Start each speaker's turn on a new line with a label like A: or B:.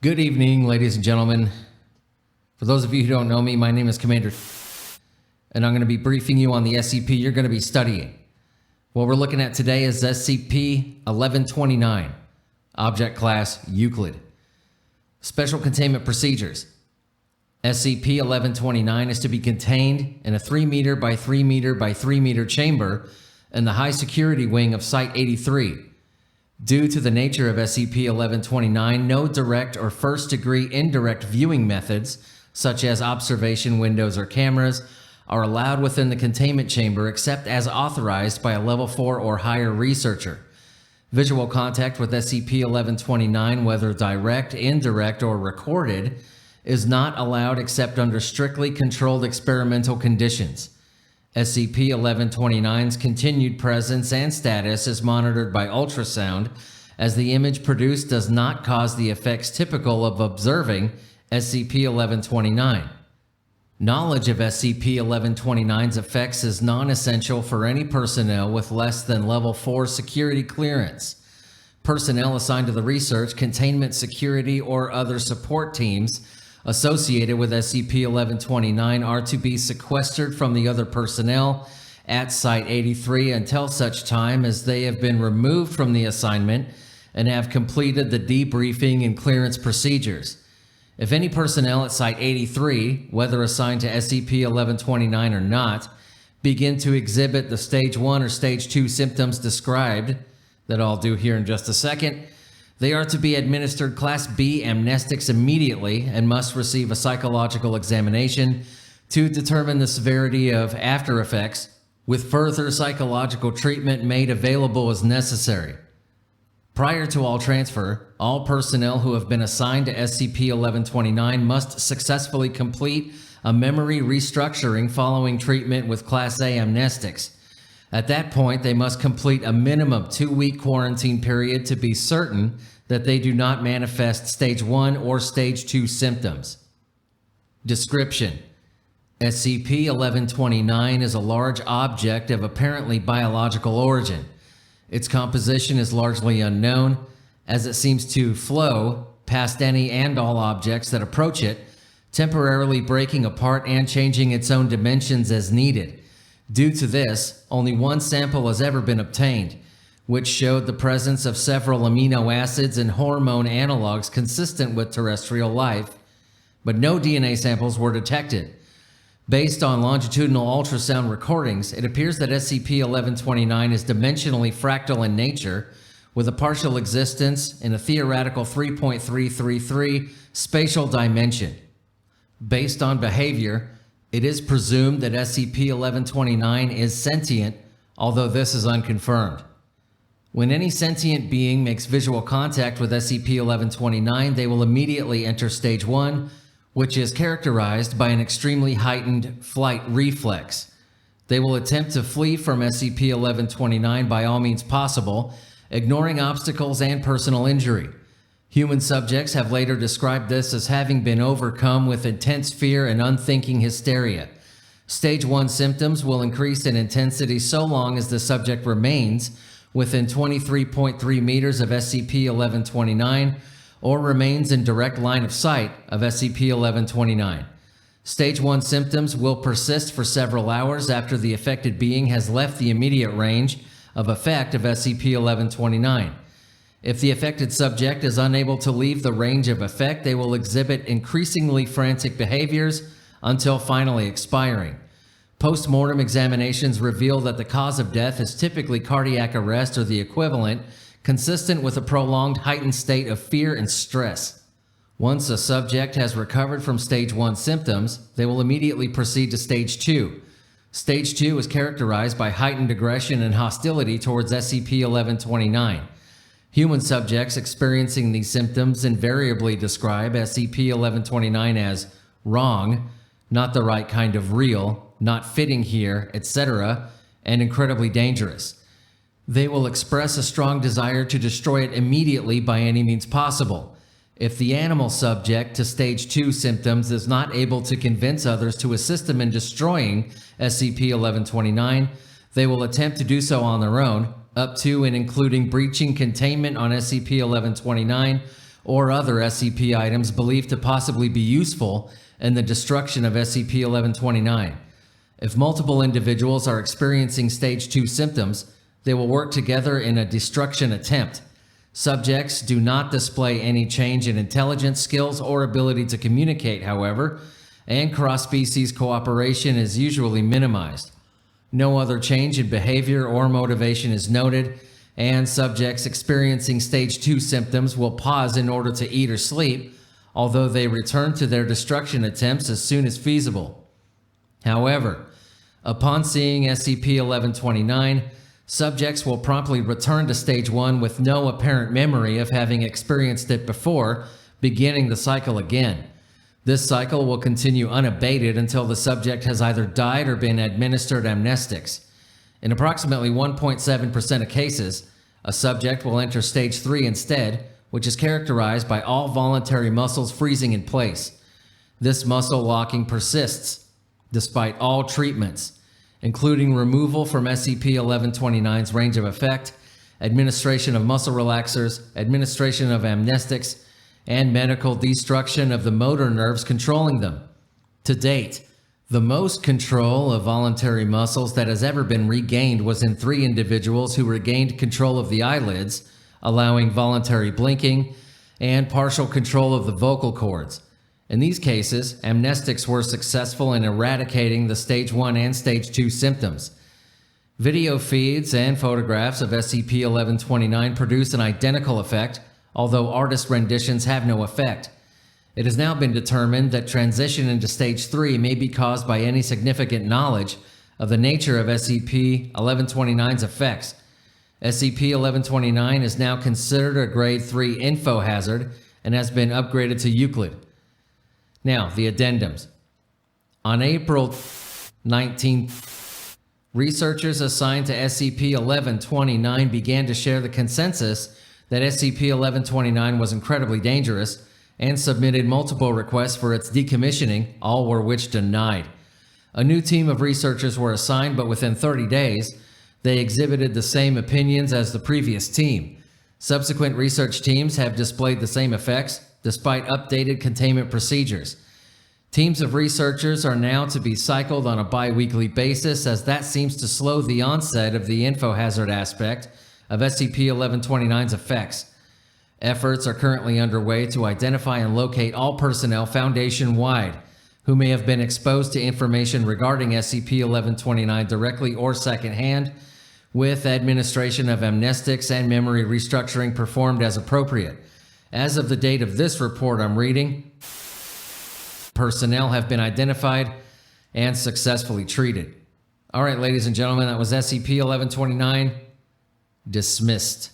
A: Good evening, ladies and gentlemen. For those of you who don't know me, my name is Commander, and I'm going to be briefing you on the SCP you're going to be studying. What we're looking at today is SCP-1129, Object Class Euclid. Special Containment Procedures. SCP-1129 is to be contained in a 3 meter by 3 meter by 3 meter chamber in the high security wing of Site-83. Due to the nature of SCP-1129, no direct or first-degree indirect viewing methods, such as observation windows or cameras, are allowed within the containment chamber except as authorized by a Level 4 or higher researcher. Visual contact with SCP-1129, whether direct, indirect, or recorded, is not allowed except under strictly controlled experimental conditions. SCP-1129's continued presence and status is monitored by ultrasound, as the image produced does not cause the effects typical of observing SCP-1129. Knowledge of SCP-1129's effects is non-essential for any personnel with less than Level 4 security clearance. Personnel assigned to the research, containment, security, or other support teams associated with SCP-1129 are to be sequestered from the other personnel at Site-83 until such time as they have been removed from the assignment and have completed the debriefing and clearance procedures. If any personnel at Site-83, whether assigned to SCP-1129 or not, begin to exhibit the Stage 1 or Stage 2 symptoms described, that I'll do here in just a second, they are to be administered Class B amnestics immediately and must receive a psychological examination to determine the severity of after effects, with further psychological treatment made available as necessary. Prior to all transfer, all personnel who have been assigned to SCP-1129 must successfully complete a memory restructuring following treatment with Class A amnestics. At that point, they must complete a minimum 2-week quarantine period to be certain that they do not manifest Stage 1 or Stage 2 symptoms. Description: SCP-1129 is a large object of apparently biological origin. Its composition is largely unknown, as it seems to flow past any and all objects that approach it, temporarily breaking apart and changing its own dimensions as needed. Due to this, only one sample has ever been obtained, which showed the presence of several amino acids and hormone analogs consistent with terrestrial life, but no DNA samples were detected. Based on longitudinal ultrasound recordings, it appears that SCP-1129 is dimensionally fractal in nature, with a partial existence in a theoretical 3.333 spatial dimension. Based on behavior, it is presumed that SCP-1129 is sentient, although this is unconfirmed. When any sentient being makes visual contact with SCP-1129, they will immediately enter Stage 1, which is characterized by an extremely heightened flight reflex. They will attempt to flee from SCP-1129 by all means possible, ignoring obstacles and personal injury. Human subjects have later described this as having been overcome with intense fear and unthinking hysteria. Stage 1 symptoms will increase in intensity so long as the subject remains within 23.3 meters of SCP-1129 or remains in direct line of sight of SCP-1129. Stage 1 symptoms will persist for several hours after the affected being has left the immediate range of effect of SCP-1129. If the affected subject is unable to leave the range of effect, they will exhibit increasingly frantic behaviors until finally expiring. Post-mortem examinations reveal that the cause of death is typically cardiac arrest or the equivalent, consistent with a prolonged heightened state of fear and stress. Once a subject has recovered from Stage 1 symptoms, they will immediately proceed to Stage 2. Stage 2 is characterized by heightened aggression and hostility towards SCP-1129. Human subjects experiencing these symptoms invariably describe SCP-1129 as wrong, not the right kind of real, not fitting here, etc., and incredibly dangerous. They will express a strong desire to destroy it immediately by any means possible. If the animal subject to Stage 2 symptoms is not able to convince others to assist them in destroying SCP-1129, they will attempt to do so on their own, up to and including breaching containment on SCP-1129 or other SCP items believed to possibly be useful in the destruction of SCP-1129. If multiple individuals are experiencing Stage 2 symptoms, they will work together in a destruction attempt. Subjects do not display any change in intelligence, skills, or ability to communicate, however, and cross-species cooperation is usually minimized. No other change in behavior or motivation is noted, and subjects experiencing Stage 2 symptoms will pause in order to eat or sleep, although they return to their destruction attempts as soon as feasible. However, upon seeing SCP-1129, subjects will promptly return to Stage 1 with no apparent memory of having experienced it before, beginning the cycle again. This cycle will continue unabated until the subject has either died or been administered amnestics. In approximately 1.7% of cases, a subject will enter Stage 3 instead, which is characterized by all voluntary muscles freezing in place. This muscle locking persists despite all treatments, including removal from SCP-1129's range of effect, administration of muscle relaxers, administration of amnestics, and medical destruction of the motor nerves controlling them. To date, the most control of voluntary muscles that has ever been regained was in 3 individuals who regained control of the eyelids, allowing voluntary blinking, and partial control of the vocal cords. In these cases, amnestics were successful in eradicating the Stage 1 and Stage 2 symptoms. Video feeds and photographs of SCP-1129 produce an identical effect, although artist renditions have no effect. It has now been determined that transition into Stage 3 may be caused by any significant knowledge of the nature of SCP-1129's effects. SCP-1129 is now considered a Grade 3 info hazard and has been upgraded to Euclid. Now, the addendums. On April 19th, researchers assigned to SCP-1129 began to share the consensus that SCP-1129 was incredibly dangerous and submitted multiple requests for its decommissioning, all were which denied. A new team of researchers were assigned, but within 30 days, they exhibited the same opinions as the previous team. Subsequent research teams have displayed the same effects, despite updated containment procedures. Teams of researchers are now to be cycled on a bi-weekly basis, as that seems to slow the onset of the info hazard aspect of SCP-1129's effects. Efforts are currently underway to identify and locate all personnel Foundation-wide who may have been exposed to information regarding SCP-1129 directly or secondhand, with administration of amnestics and memory restructuring performed as appropriate. As of the date of this report I'm reading, personnel have been identified and successfully treated. All right, ladies and gentlemen, that was SCP-1129 dismissed.